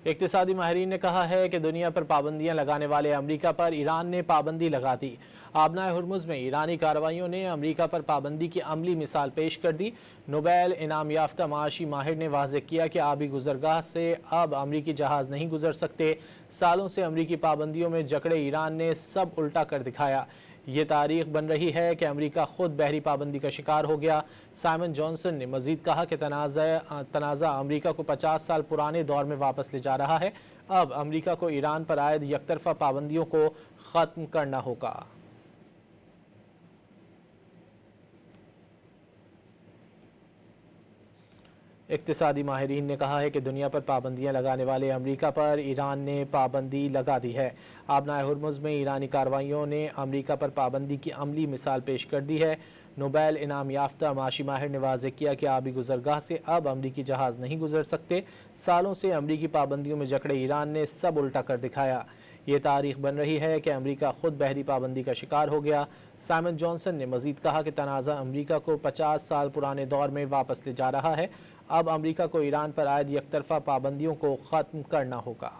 اقتصادی ماہرین نے کہا ہے کہ دنیا پر پابندیاں لگانے والے امریکہ پر ایران نے پابندی لگا دی۔ آبنائے ہرمز میں ایرانی کارروائیوں نے امریکہ پر پابندی کی عملی مثال پیش کر دی۔ نوبیل انعام یافتہ معاشی ماہر نے واضح کیا کہ آبی گزرگاہ سے اب امریکی جہاز نہیں گزر سکتے۔ سالوں سے امریکی پابندیوں میں جکڑے ایران نے سب الٹا کر دکھایا۔ یہ تاریخ بن رہی ہے کہ امریکہ خود بحری پابندی کا شکار ہو گیا۔ سائمن جانسن نے مزید کہا کہ تنازع امریکہ کو 50 سال پرانے دور میں واپس لے جا رہا ہے۔ اب امریکہ کو ایران پر عائد یک طرفہ پابندیوں کو ختم کرنا ہوگا۔ اقتصادی ماہرین نے کہا ہے کہ دنیا پر پابندیاں لگانے والے امریکہ پر ایران نے پابندی لگا دی ہے۔ آبنائے ہرمز میں ایرانی کارروائیوں نے امریکہ پر پابندی کی عملی مثال پیش کر دی ہے۔ نوبیل انعام یافتہ معاشی ماہر نے واضح کیا کہ آبی گزرگاہ سے اب امریکی جہاز نہیں گزر سکتے۔ سالوں سے امریکی پابندیوں میں جکڑے ایران نے سب الٹا کر دکھایا۔ یہ تاریخ بن رہی ہے کہ امریکہ خود بحری پابندی کا شکار ہو گیا۔ سائمن جانسن نے مزید کہا کہ تنازع امریکہ کو 50 سال پرانے دور میں واپس لے جا رہا ہے۔ اب امریکہ کو ایران پر عائد یک طرفہ پابندیوں کو ختم کرنا ہوگا۔